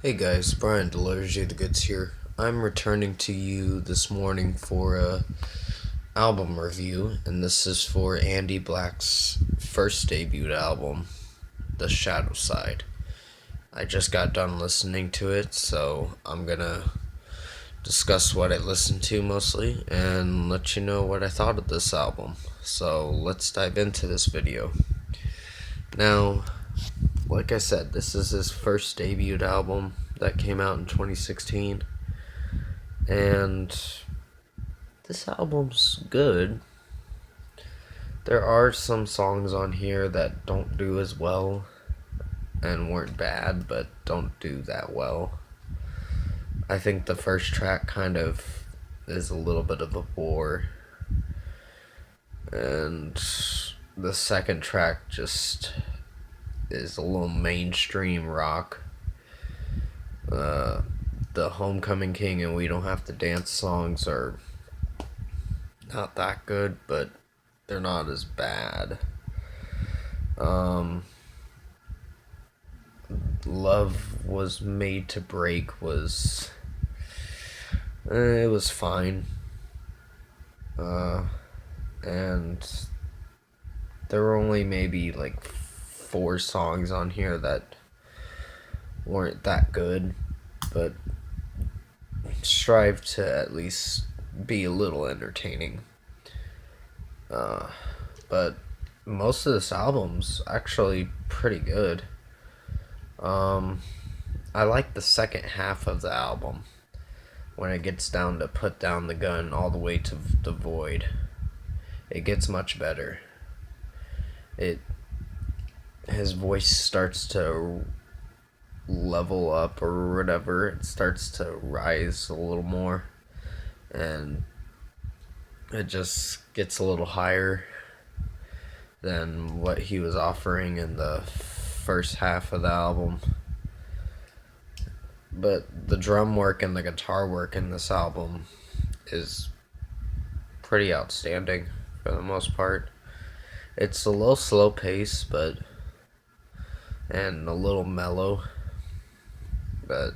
Hey guys, Brian Delores the Goods here. I'm returning to you this morning for a album review, and this is for Andy Black's first debut album, The Shadow Side. I just got done listening to it, so I'm gonna discuss what I listened to mostly and let you know what I thought of this album. So let's dive into this video. Now, like I said, this is his first debut album that came out in 2016. And this album's good. There are some songs on here that don't do as well and weren't bad, but don't do that well. I think the first track kind of is a little bit of a bore, and the second track just is a little mainstream rock. The Homecoming King and We Don't Have to Dance songs are not that good, but they're not as bad. Love Was Made to Break was it was fine. And there were only maybe like 4 songs on here that weren't that good, but strive to at least be a little entertaining. But most of this album's actually pretty good. I like the second half of the album when it gets down to Put Down the Gun all the way to The Void. It gets much better. His voice starts to level up or whatever. It starts to rise a little more, and it just gets a little higher than what he was offering in the first half of the album. But the drum work and the guitar work in this album is pretty outstanding for the most part. It's a little slow pace, and a little mellow, but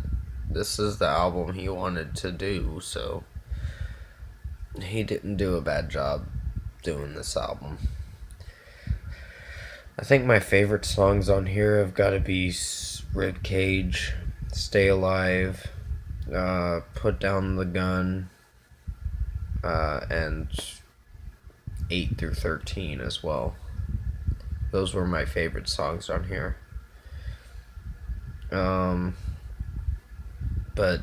this is the album he wanted to do, so he didn't do a bad job doing this album. I think my favorite songs on here have got to be Ribcage, Stay Alive, Put Down the Gun, and 8 through 13 as well. Those were my favorite songs on here. But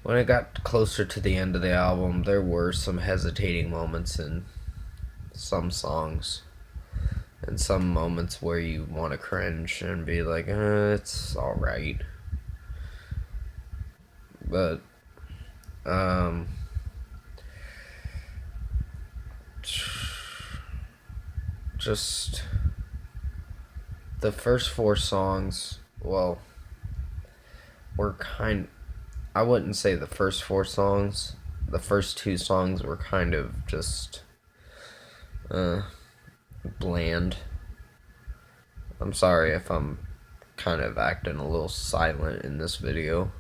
when it got closer to the end of the album, there were some hesitating moments in some songs, and some moments where you want to cringe and be like, it's alright. But, just the first 4 songs, well, were I wouldn't say the first 4 songs. The first 2 songs were kind of just bland. I'm sorry if I'm kind of acting a little silent in this video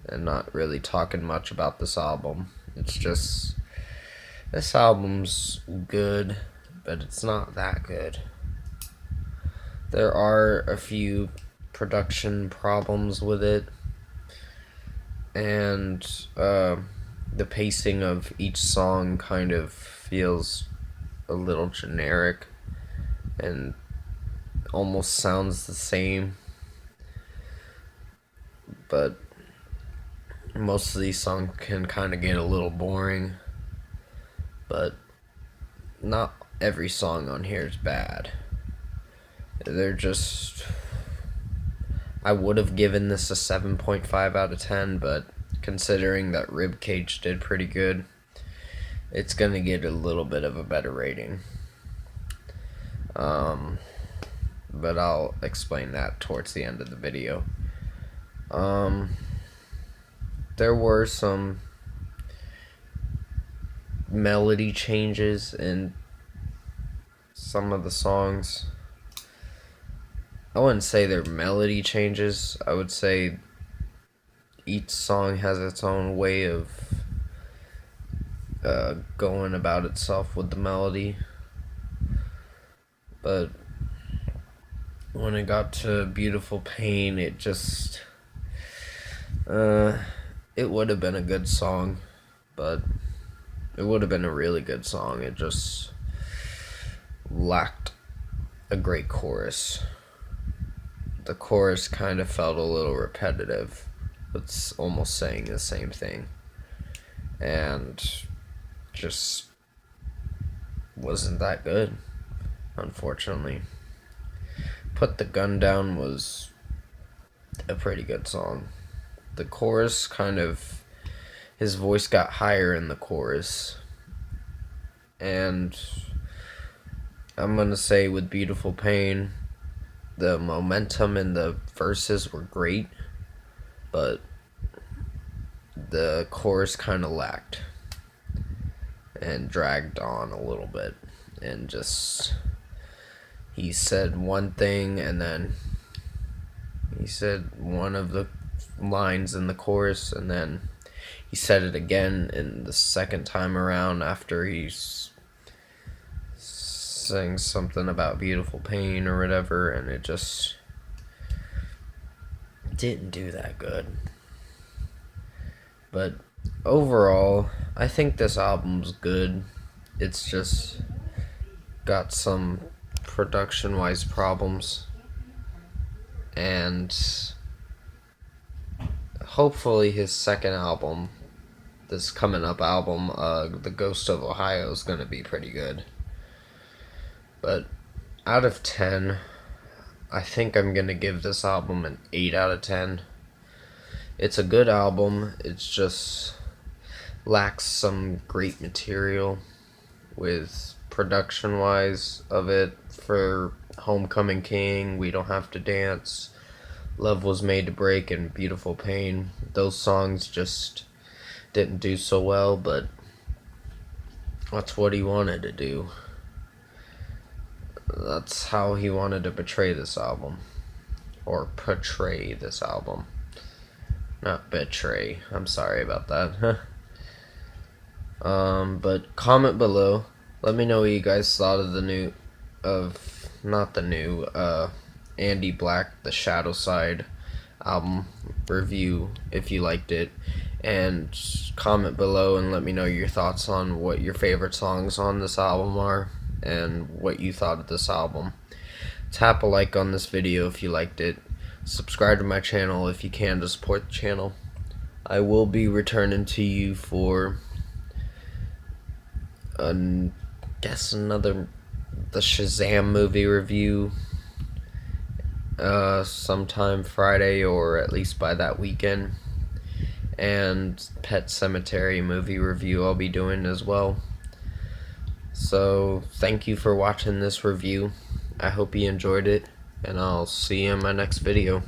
and not really talking much about this album. It's just, this album's good, but it's not that good. There are a few production problems with it, and the pacing of each song kind of feels a little generic and almost sounds the same. But most of these songs can kind of get a little boring, but not every song on here is bad. They're just, I would have given this a 7.5 out of 10, but considering that Ribcage did pretty good, it's gonna get a little bit of a better rating. But I'll explain that towards the end of the video. There were some melody changes in some of the songs. I wouldn't say their melody changes. I would say each song has its own way of going about itself with the melody. But when it got to Beautiful Pain, it just it would have been a good song, but it would have been a really good song. It just lacked a great chorus. The chorus kind of felt a little repetitive. It's almost saying the same thing, and just wasn't that good, unfortunately. Put the Gun Down was a pretty good song. The chorus kind of, his voice got higher in the chorus, and I'm gonna say with Beautiful Pain, the momentum in the verses were great, but the chorus kind of lacked and dragged on a little bit, and just, he said one thing and then he said one of the lines in the chorus, and then he said it again in the second time around after he's saying something about Beautiful Pain or whatever, and it just didn't do that good. But overall, I think this album's good. It's just got some production wise problems, and hopefully his second album, this coming up album, The Ghost of Ohio, is going to be pretty good. But out of 10, I think I'm going to give this album an 8 out of 10. It's a good album, it's just lacks some great material with production wise of it. For Homecoming King, We Don't Have to Dance, Love Was Made to Break, and Beautiful Pain, those songs just didn't do so well, but that's what he wanted to do. That's how he wanted to portray this album. Or portray this album. Not betray. I'm sorry about that. But comment below. Let me know what you guys thought of Andy Black, The Shadow Side album review, if you liked it. And comment below and let me know your thoughts on what your favorite songs on this album are, and what you thought of this album. Tap a like on this video if you liked it. Subscribe to my channel if you can to support the channel. I will be returning to you for the Shazam movie review sometime Friday, or at least by that weekend. And Pet Sematary movie review I'll be doing as well. So thank you for watching this review. I hope you enjoyed it, and I'll see you in my next video.